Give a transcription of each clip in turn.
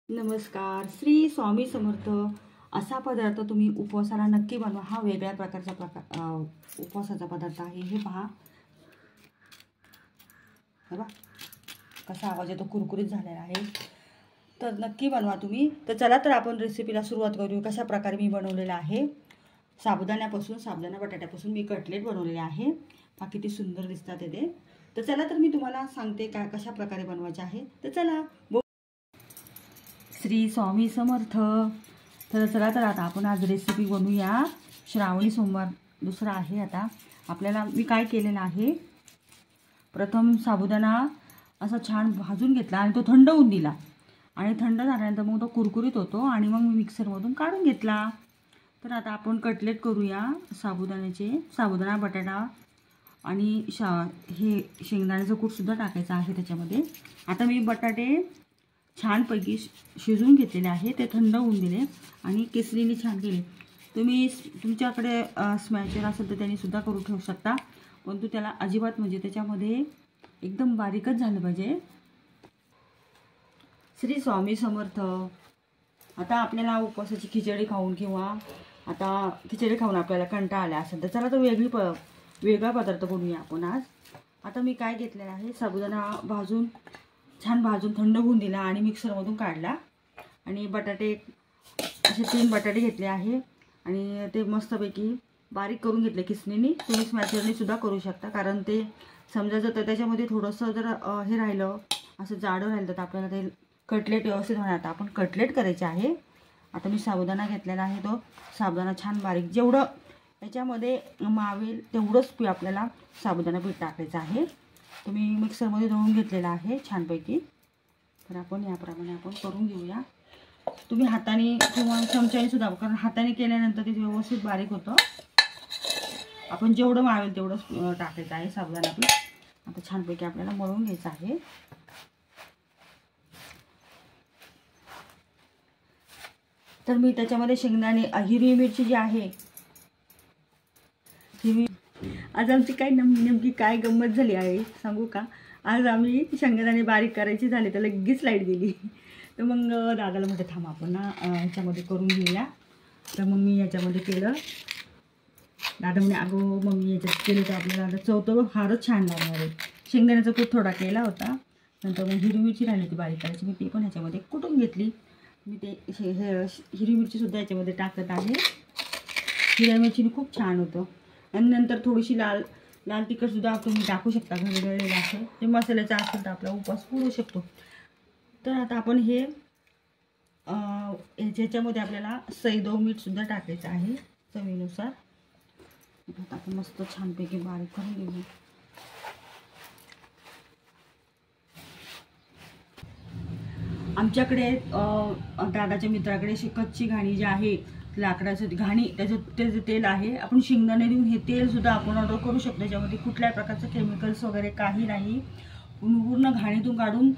नमस्कार. श्री स्वामी समर्थ. असा पदार्थ तुम्ही उपवासाला नक्की बनवा. हा वेगळ्या प्रकारचा उपवासाचा पदार्थ आहे. हे पहा, बघा कसा आवाज येतो, कुरकुरीत झालेला आहे. तर नक्की बनवा तुम्ही. तर चला तर आपण रेसिपीला सुरुवात करू. कशा प्रकारे मी बनवलेला आहे. साबुदाणा बटाट्यापासून मी कटलेट बनवलेले आहे. पहा किती सुंदर दिसतात ते. तर चला तर मी तुम्हाला सांगते कशा प्रकारे बनवायचे आहे. तर चला. श्री स्वामी समर्थ. तर चला तर आता आपण आज रेसिपी बनवूया. श्रावणी सोमवार दुसरा आहे. आता आपल्याला मी काय केलेलं आहे, प्रथम साबुदाणा असा छान भाजून घेतला आणि तो थंड होऊन दिला. आणि थंड झाल्यानंतर मग तो कुरकुरीत होतो आणि मग मी मिक्सरमधून काढून घेतला. तर आता आपण कटलेट करूया साबुदाण्याचे. साबुदाणा, बटाटा आणि हे शेंगदाण्याचं कूटसुद्धा टाकायचं आहे त्याच्यामध्ये. आता मी बटाटे छानपैकी शिजवून घेतलेले आहे. ते थंड होऊन दिले आणि केसरीने छान केले. तुम्ही तुमच्याकडे स्मॅशर असेल तर त्यांनीसुद्धा करून ठेवू शकता, परंतु त्याला अजिबात म्हणजे त्याच्यामध्ये एकदम बारीकच झालं पाहिजे. श्री स्वामी समर्थ. आता आपल्याला उपवासाची खिचडी खाऊन किंवा आता खिचडी खाऊन आपल्याला कंटाळा आला असेल तर चला तर वेगळा पदार्थ बनवूया आपण आज. आता मी काय घेतलेलं आहे, साबुदाणा छान भाजून थंड होऊन दिला आणि मिक्सरमधून काढला. आणि बटाटे असे 3 बटाटे घेतले आहे आणि ते मस्तपैकी बारीक करून घेतले किसणीने. तुम्ही स्मॅशरने सुद्धा करू शकता, कारण ते समजा जर त्याच्यामध्ये थोडंसं जर हे राहिलं, असं जाडं राहिलं तर आपल्याला ते कटलेट व्यवस्थित होणार. आता आपण कटलेट करायचे आहे. आता मी साबुदाणा घेतलेला आहे. तो साबुदाणा छान बारीक, जेवढं याच्यामध्ये मावेल तेवढंच आपल्याला साबुदाणा पीठ टाकायचं आहे. तुम्ही मिक्सरमध्ये दळून घेतलेला आहे छानपैकी. तर आपण याप्रमाणे आपण करून घेऊया. तुम्ही हाताने किंवा चमच्याने सुद्धा, कारण हाताने केल्यानंतर ते व्यवस्थित बारीक होतं. आपण जेवढं मावेल तेवढं टाकायचं आहे साबुदाणा पीठ. आता छानपैकी आपल्याला मळून घ्यायचं आहे. तर मी त्याच्यामध्ये शेंगदाणे, हिरवी मिरची जी आहे, आज आमची काय नेमकी काय गंमत झाली आहे सांगू का. आज आम्ही शेंगदाणे बारीक करायची झाली तर लगेच लाईट गेली. तर मग दादाला म्हटलं थांब आपण ह्याच्यामध्ये करून घेऊया. तर मग मी याच्यामध्ये केलं. दादा म्हणे अगो मम्मी याच्यात केलं तर आपल्याला आता चव फारच छान लागणार आहे. शेंगदाण्याचा कूट थोडा केला होता. नंतर मग हिरवी मिरची राहिली होती बारीक करायची, मी ती पण ह्याच्यामध्ये कुटून घेतली. मी ते हिरवी मिरचीसुद्धा याच्यामध्ये टाकत आहे. हिरव्या मिरचीने खूप छान होतं. आणि नंतर थोडीशी लाल तिखटसुद्धा तुम्ही टाकू शकता. घरी दळलेलं असेल ते मसाल्याचं असेल तर आपला उपवास पुरू शकतो. तर आता आपण हे ह्याच्यामध्ये आपल्याला सैदव मीठसुद्धा टाकायचं आहे चवीनुसार. आता आपण मस्त छानपैकी बारीक करून घेऊ. आमच्याकडे दादाच्या मित्राकडे अशी कच्ची घाणी जी आहे, लाकडाचं घाणी, त्याचं तेल आहे. आपण शेंगदाणे देऊन हे तेलसुद्धा आपण ऑर्डर करू शकतो. त्याच्यामध्ये कुठल्याही प्रकारचं केमिकल्स वगैरे काही नाही. पूर्ण घाणीतून काढून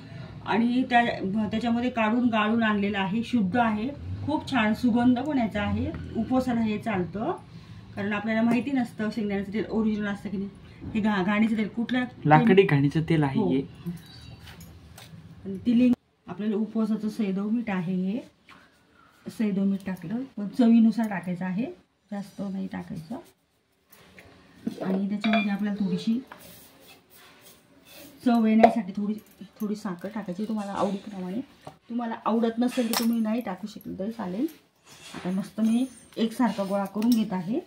आणि त्याच्यामध्ये काढून गाळून आणलेलं आहे. शुद्ध आहे. खूप छान सुगंध पण याचा आहे. उपवासाला हे चालतं, कारण आपल्याला माहिती नसतं शेंगदाण्याचं तेल ओरिजिनल असतं की नाही. हे घाणीचं तेल कुठल्या लाकडी घाणीचं तेल आहे. आणि ती आपल्याला उपवासाचं सैदव मीठ आहे. हे सैदव मीठ टाकलं, पण चवीनुसार टाकायचं आहे, जास्त नाही टाकायचं. आणि त्याच्यामध्ये आपल्याला थोडीशी चव येण्यासाठी थोडी साखर टाकायची, तुम्हाला आवडीप्रमाणे. तुम्हाला आवडत नसेल तर तुम्ही नाही टाकू शकले तरी चालेल. आता मस्त मी एकसारखा गोळा करून घेत आहे.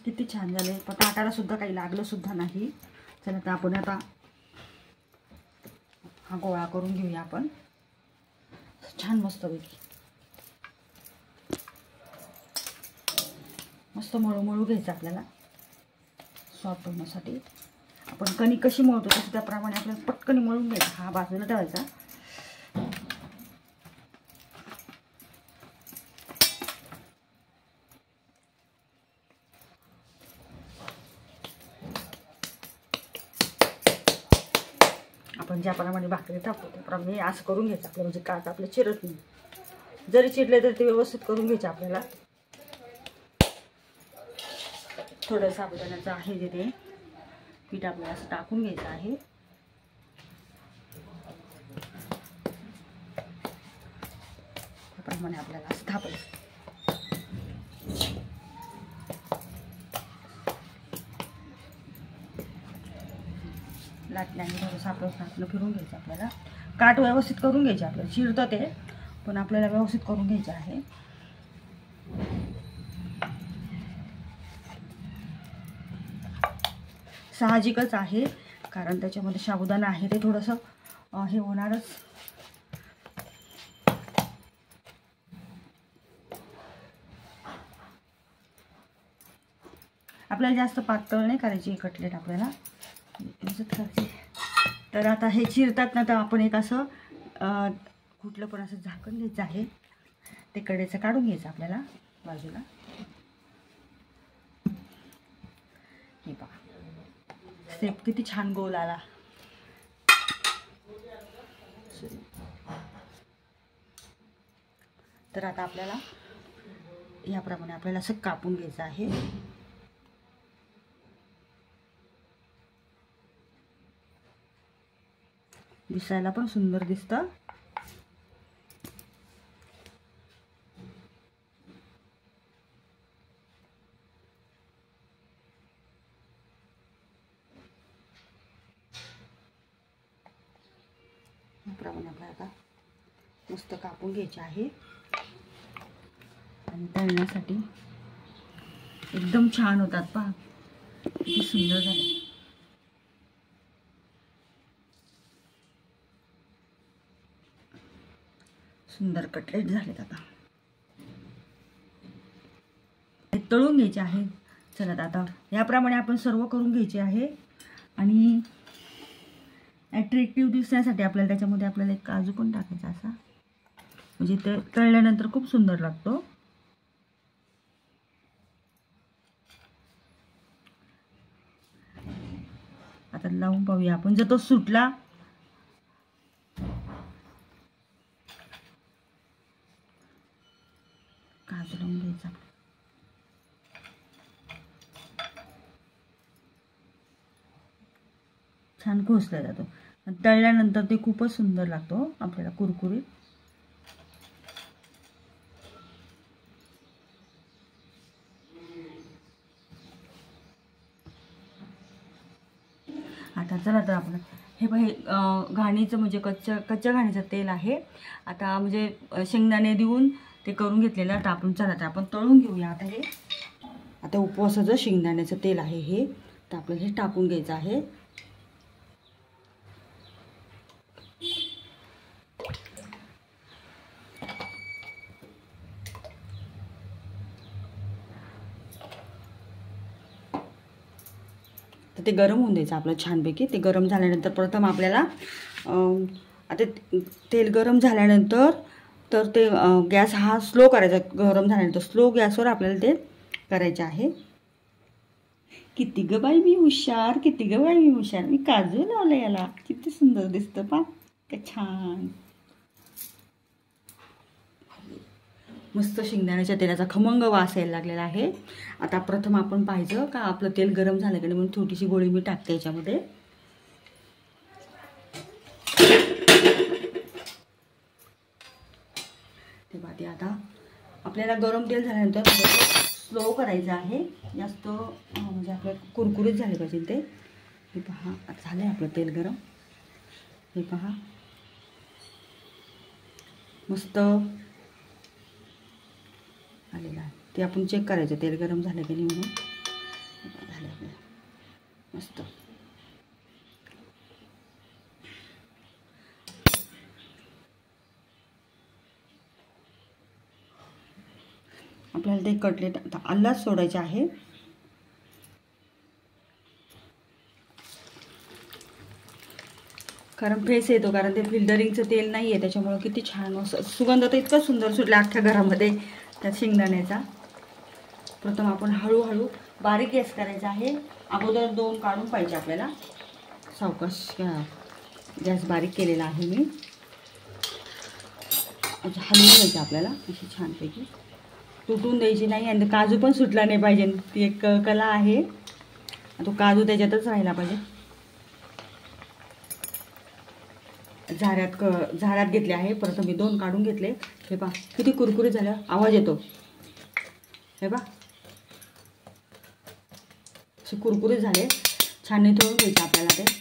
किती छान झाले. ताटाला सुद्धा काही लागलं सुद्धा नाही. चला तर आपण आता हा गोळा करून घेऊया आपण छान मस्तपैकी. मस्त मळू घ्यायचं आपल्याला सॉफ्ट होण्यासाठी. आपण कणी कशी मळतो तशी त्याप्रमाणे आपल्याला पटकन मळून घ्यायचं. हा बाजूला ठेवायचा. आपण ज्याप्रमाणे भाकरी टाकतो त्याप्रमाणे असं करून घ्यायचं आपलं, म्हणजे काट आपलं चिरत नाही. जरी चिरले तर ते व्यवस्थित करून घ्यायचे आपल्याला. थोडं साबुदाण्याचं आहे जे ते पीठ आपल्याला असं टाकून घ्यायचं आहे. याप्रमाणे आपल्याला असं थापायचं. लाटण्याने थोडंसं आपलं फिरून घ्यायचं आपल्याला. काठ व्यवस्थित करून घ्यायचे आपल्याला. चिरतं ते पण आपल्याला व्यवस्थित करून घ्यायचं आहे. साहजिकच आहे कारण त्याच्यामध्ये साबुदाणा आहे ते थोडंसं हे होणारच. आपल्याला जास्त पातळ नाही करायची हे कटलेट आपल्याला करायची. तर आता हे चिरतात ना तर आपण एक असं कुठलं पण असं झाकण घ्यायचं आहे. ते कडेचं काढून घ्यायचं आपल्याला बाजूला. हे पहा शेप किती छान गोल आला. तर आता आपल्याला याप्रमाणे आपल्याला असं कापून घ्यायचं आहे. दिसायला पण सुंदर दिसतं. याप्रमाणे आपल्याला आता मस्त कापून घ्यायचे आहे आणि तळण्यासाठी एकदम छान होतात. पहा किती सुंदर झाले. सुंदर कटलेट झालेत. आता हे तळून घ्यायचे आहे. चला आता याप्रमाणे आपण सर्व करून घ्यायचे आहे. आणि अट्रॅक्टिव्ह दिसण्यासाठी आपल्याला त्याच्यामध्ये आपल्याला एक काजू पण टाकायचा असा, म्हणजे ते तळल्यानंतर खूप सुंदर लागतो. आता लावून पाहूया आपण. जर तो सुटला काजू लावून घ्यायचा. छान खोसला जातो. तळल्यानंतर ते खूपच सुंदर लागतो आपल्याला कुरकुरीत. आता चला तर आपण हे बाई घाणीचं म्हणजे कच्च्या घाणीचं तेल आहे. आता म्हणजे शेंगदाणे देऊन ते करून घेतलेलं. आता आपण चला तर आपण तळून घेऊया. आता हे आता उपवासाचं शेंगदाण्याचं तेल आहे हे. तर आपल्याला हे टाकून घ्यायचं आहे. तर ते गरम होऊन द्यायचं आपलं छानपैकी. ते गरम झाल्यानंतर प्रथम आपल्याला आता तेल गरम झाल्यानंतर तर ते गॅस हा स्लो करायचा. गरम झाल्यानंतर स्लो गॅसवर आपल्याला ते करायचे आहे. किती ग बाई मी हुशार, किती ग बाई मी हुशार. मी काजू लावलं याला. किती सुंदर दिसतं पा. काय छान मस्त शेंगदाण्याच्या तेलाचा खमंग वास यायला लागलेला आहे. आता प्रथम आपण पाहिजे का आपलं तेल गरम झालं की नाही म्हणून छोटीशी गोळी मी टाकते याच्यामध्ये. तेव्हा ते आता आपल्याला गरम तेल झाल्यानंतर स्लो करायचं आहे. जास्त म्हणजे आपलं कुरकुरीत झाले पाहिजे ते. हे पहा आता झालं आहे आपलं तेल गरम. हे पहा मस्त आलेलं आहे. ते आपण चेक करायचं तेल गरम झालं की नाही म्हणून. झालं आपलं मस्त. आपल्याला ते कटलेट आता आल्लाच सोडायचे आहे. कारण फ्रेश येतो, कारण ते फिल्टरिंगचं तेल नाही आहे त्याच्यामुळं किती छान सुगंध तर इतका सुंदर सुटला अख्ख्या घरामध्ये त्या शेंगदाण्याचा. प्रथम आपण हळूहळू बारीक गॅस करायचा आहे. अगोदर 2 काढून पाहिजे आपल्याला. सावकाश गॅस बारीक केलेला आहे मी. हलवून घ्यायचं आपल्याला अशी छानपैकी. तुटून द्यायची नाही आणि काजू पण सुटला नाही पाहिजे. ती एक कला आहे. तो काजू त्याच्यातच राहिला पाहिजे. झाऱ्यात घेतले आहे. परत मी 2 काढून घेतले. हे पहा किती कुरकुरीत झालं, आवाज येतो. हे पहा असे कुरकुरीत झाले. छान निथळून घ्यायचे आपल्याला ते.